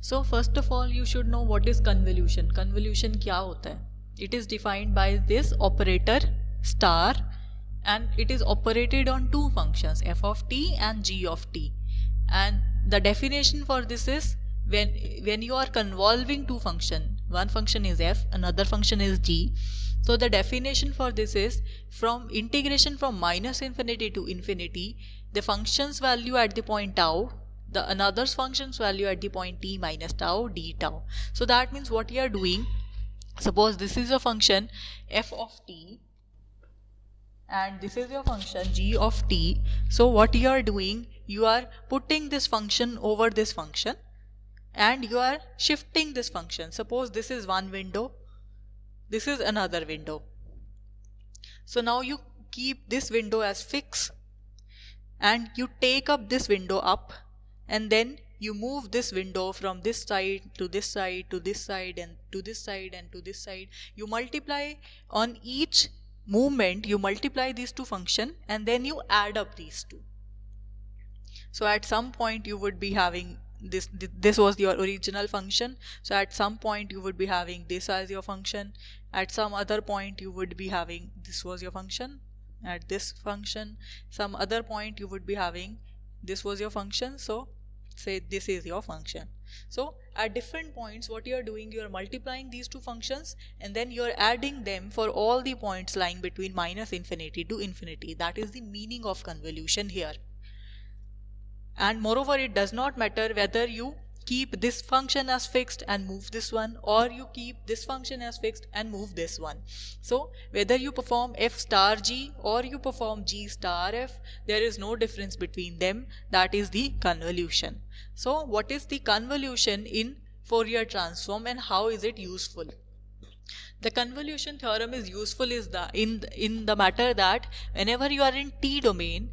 So first of all, you should know what is convolution. Convolution क्या होता है? It is defined by this operator star, and it is operated on two functions, f of t and g of t. And the definition for this is when you are convolving two functions, one function is f, another function is g. So the definition for this is from integration from minus infinity to infinity, the function's value at the point tau, the another function's value at the point t minus tau d tau. So that means what you are doing, suppose this is a function f of t and this is your function g of t. So what you are doing, you are putting this function over this function and you are shifting this function. Suppose this is one window, this is another window. So now you keep this window as fixed and you take up this window up, and then you move this window from this side to this side to this side and to this side and to this side. You multiply on each movement, you multiply these two functions and then you add up these two. So at some point you would be having this was your original function. So at some point you would be having this as your function. At some other point you would be having this was your function. At this function, some other point you would be having this was your function. So say this is your function. So at different points what you are doing, you are multiplying these two functions and then you are adding them for all the points lying between minus infinity to infinity. That is the meaning of convolution here. And moreover, it does not matter whether you keep this function as fixed and move this one, or you keep this function as fixed and move this one. So whether you perform f star g or you perform g star f, there is no difference between them. That is the convolution. So what is the convolution in Fourier transform and how is it useful? The convolution theorem is useful in the matter that whenever you are in t domain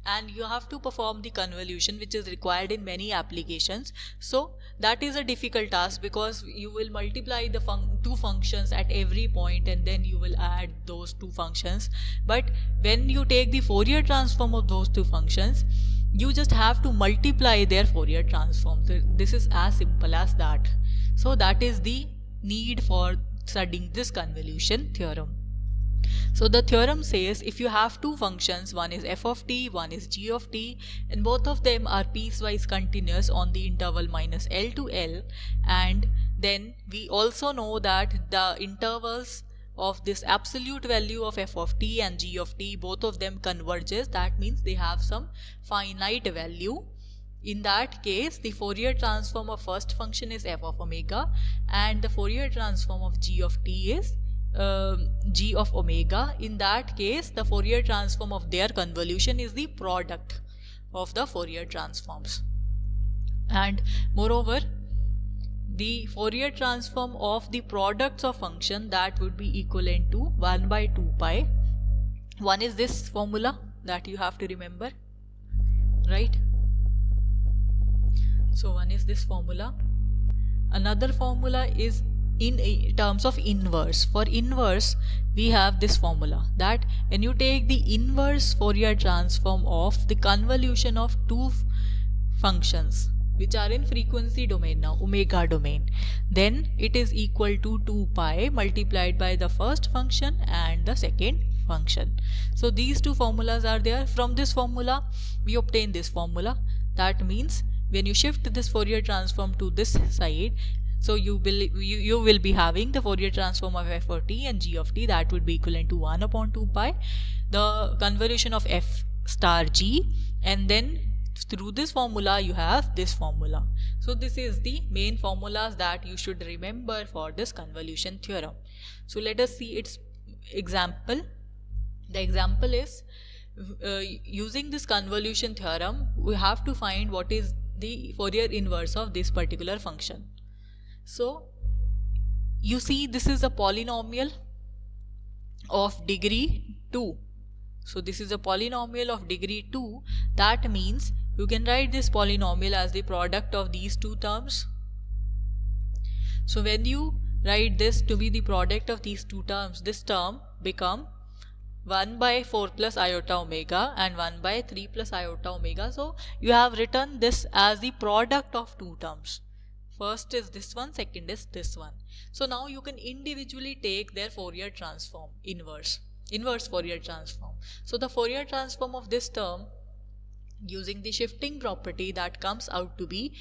and you have to perform the convolution, which is required in many applications. So that is a difficult task because you will multiply the two functions at every point and then you will add those two functions. But when you take the Fourier transform of those two functions, you just have to multiply their Fourier transform. So this is as simple as that. So that is the need for studying this convolution theorem. So the theorem says if you have two functions, one is f of t, one is g of t, and both of them are piecewise continuous on the interval minus L to L, and then we also know that the intervals of this absolute value of f of t and g of t, both of them converges. That means they have some finite value. In that case, the Fourier transform of first function is f of omega and the Fourier transform of g of t is g of omega. In that case, the Fourier transform of their convolution is the product of the Fourier transforms. And moreover, the Fourier transform of the products of function, that would be equivalent to 1 by 2 pi. One is this formula that you have to remember, right? So one is this formula. Another formula is in terms of inverse. For inverse, we have this formula that when you take the inverse Fourier transform of the convolution of two functions which are in frequency domain now, omega domain, then it is equal to 2 pi multiplied by the first function and the second function. So these two formulas are there. From this formula, we obtain this formula. That means when you shift this Fourier transform to this side, so you will be having the Fourier transform of f of t and g of t, that would be equivalent to 1 upon 2 pi, the convolution of f star g, and then through this formula you have this formula. So this is the main formulas that you should remember for this convolution theorem. So let us see its example. The example is using this convolution theorem, we have to find what is the Fourier inverse of this particular function. So you see this is a polynomial of degree 2. So this is a polynomial of degree 2. That means you can write this polynomial as the product of these two terms. So when you write this to be the product of these two terms, this term become 1 by 4 plus iota omega and 1 by 3 plus iota omega. So you have written this as the product of two terms. First is this one, second is this one. So now you can individually take their Fourier transform, inverse Fourier transform. So the Fourier transform of this term using the shifting property, that comes out to be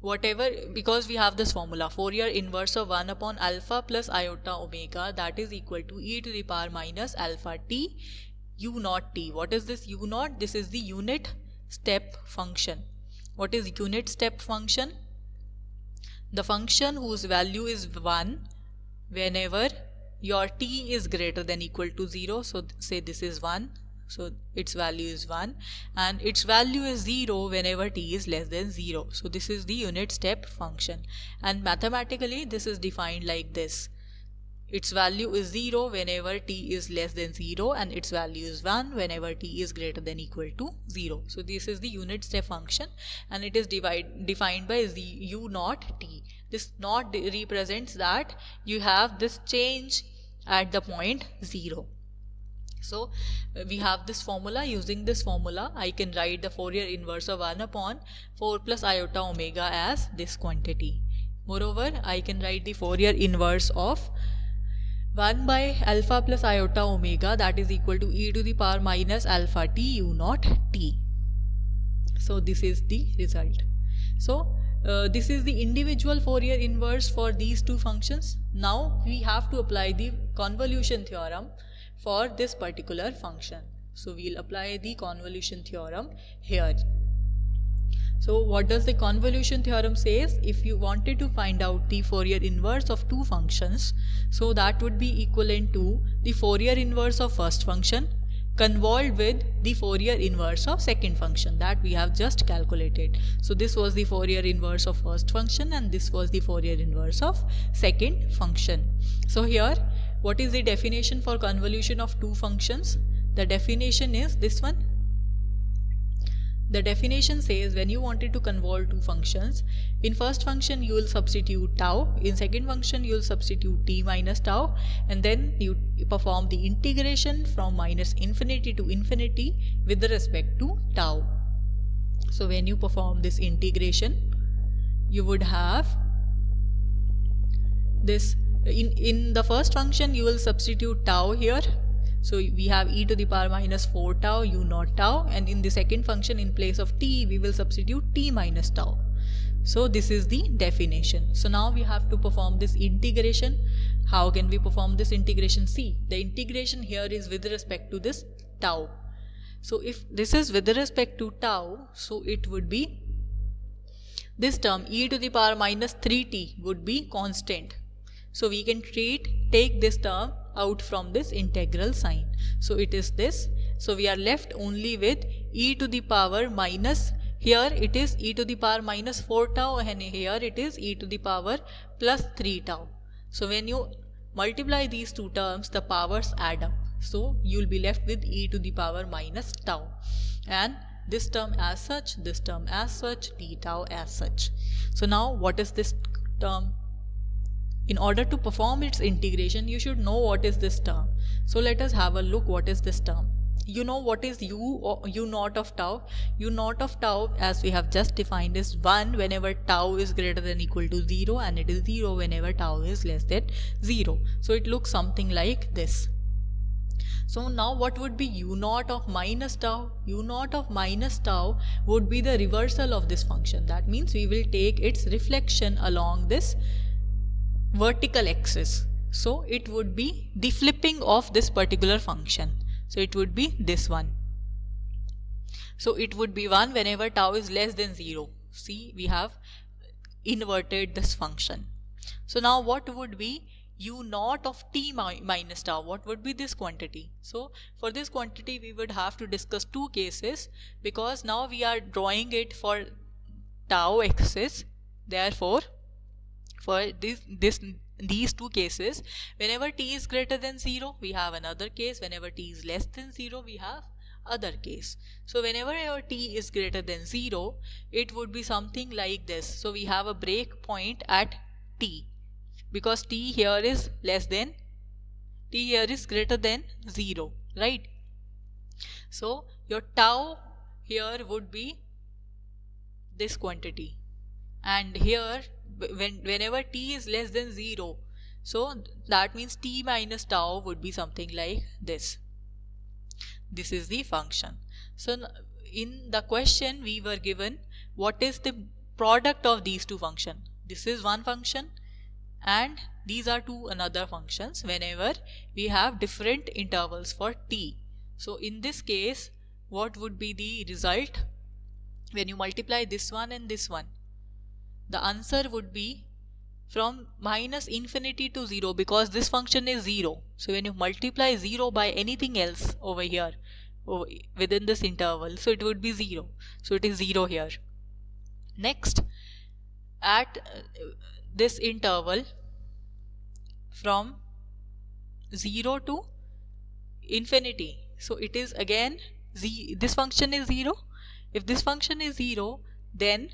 whatever, because we have this formula Fourier inverse of 1 upon alpha plus iota omega, that is equal to e to the power minus alpha t u naught t. What is this u naught? This is the unit step function. What is unit step function? The function whose value is 1 whenever your t is greater than equal to 0. So say this is 1, so its value is 1, and its value is 0 whenever t is less than 0. So this is the unit step function, and mathematically this is defined like this. Its value is 0 whenever t is less than 0, and its value is 1 whenever t is greater than equal to 0. So this is the unit step function, and it is defined by u naught t. This naught represents that you have this change at the point 0. So we have this formula. Using this formula I can write the Fourier inverse of 1 upon 4 plus iota omega as this quantity. Moreover, I can write the Fourier inverse of 1 by alpha plus iota omega, that is equal to e to the power minus alpha t u naught t. So this is the result. So this is the individual Fourier inverse for these two functions. Now we have to apply the convolution theorem for this particular function. So we'll apply the convolution theorem here. So what does the convolution theorem says? If you wanted to find out the Fourier inverse of two functions, so that would be equivalent to the Fourier inverse of first function convolved with the Fourier inverse of second function that we have just calculated. So this was the Fourier inverse of first function, and this was the Fourier inverse of second function. So here, what is the definition for convolution of two functions? The definition is this one. The definition says when you wanted to convolve two functions, in first function you will substitute tau, in second function you will substitute t minus tau, and then you perform the integration from minus infinity to infinity with respect to tau. So when you perform this integration, you would have this, in the first function you will substitute tau here. So we have e to the power minus 4 tau u naught tau, and in the second function in place of t we will substitute t minus tau. So this is the definition. So now we have to perform this integration. How can we perform this integration? See, the integration here is with respect to this tau. So if this is with respect to tau, so it would be this term e to the power minus 3t would be constant. So we can take this term out from this integral sign. So it is this. So we are left only with e to the power minus, here it is e to the power minus 4 tau, and here it is e to the power plus 3 tau. So when you multiply these two terms, the powers add up. So you will be left with e to the power minus tau, and this term as such, this term as such, d tau as such. So now what is this term? In order to perform its integration, you should know what is this term. So let us have a look what is this term. You know what is u naught of tau? U naught of tau, as we have just defined, is 1 whenever tau is greater than equal to 0, and it is 0 whenever tau is less than 0. So it looks something like this. So now what would be u naught of minus tau? U naught of minus tau would be the reversal of this function. That means we will take its reflection along this vertical axis. So it would be the flipping of this particular function. So it would be this one. So it would be 1 whenever tau is less than 0. See, we have inverted this function. So now what would be u naught of t minus tau? What would be this quantity? So for this quantity we would have to discuss two cases, because now we are drawing it for tau axis. Therefore for these two cases, whenever t is greater than 0 we have another case, whenever t is less than 0 we have other case. So whenever your t is greater than 0, it would be something like this. So we have a break point at t, because t here is greater than 0, right? So your tau here would be this quantity, and here whenever t is less than 0, so that means t minus tau would be something like this. This is the function. So in the question we were given what is the product of these two functions. This is one function and these are two another functions whenever we have different intervals for t. So in this case, what would be the result when you multiply this one and this one? The answer would be from minus infinity to 0, because this function is 0. So when you multiply 0 by anything else over here within this interval, so it would be 0. So it is 0 here. Next, at this interval from 0 to infinity, so it is again this function is 0. If this function is 0, then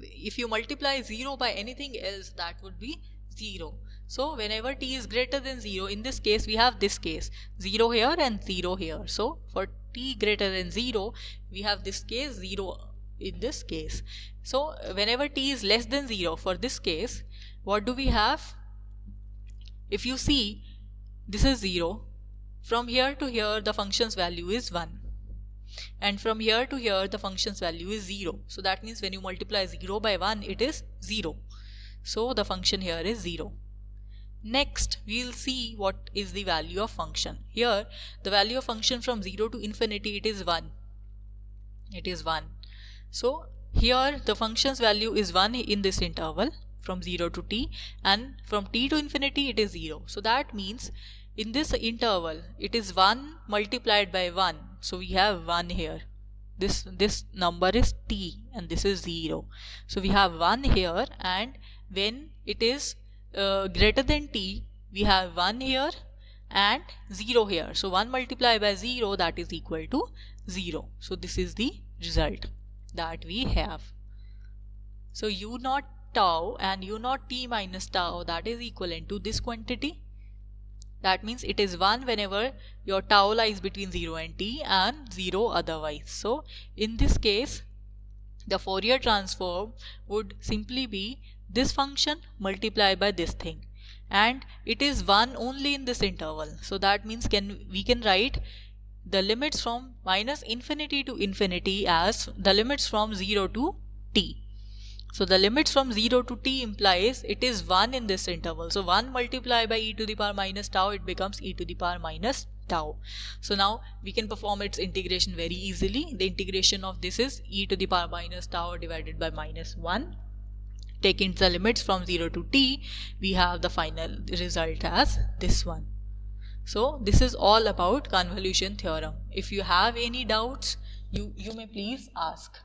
if you multiply 0 by anything else, that would be 0. So whenever t is greater than 0, in this case we have this case 0 here and 0 here. So for t greater than 0, we have this case 0 in this case. So whenever t is less than 0, for this case, what do we have? If you see, this is 0. From here to here the function's value is 1. And from here to here the function's value is 0. So that means when you multiply 0 by 1, it is 0. So the function here is 0. Next, we will see what is the value of function. Here, the value of function from 0 to infinity, it is 1. It is 1. So here the function's value is 1 in this interval from 0 to t, and from t to infinity it is 0. So that means in this interval it is 1 multiplied by 1. So we have 1 here. This number is t and this is 0. So we have 1 here, and when it is greater than t, we have 1 here and 0 here. So 1 multiplied by 0, that is equal to 0. So this is the result that we have. So u naught tau and u naught t minus tau, that is equivalent to this quantity. That means it is 1 whenever your tau lies between 0 and t, and 0 otherwise. So in this case, the Fourier transform would simply be this function multiplied by this thing, and it is 1 only in this interval. So that means we can write the limits from minus infinity to infinity as the limits from 0 to t. So the limits from 0 to t implies it is 1 in this interval. So 1 multiplied by e to the power minus tau, it becomes e to the power minus tau. So now we can perform its integration very easily. The integration of this is e to the power minus tau divided by minus 1. Taking the limits from 0 to t, we have the final result as this one. So this is all about convolution theorem. If you have any doubts, you may please ask.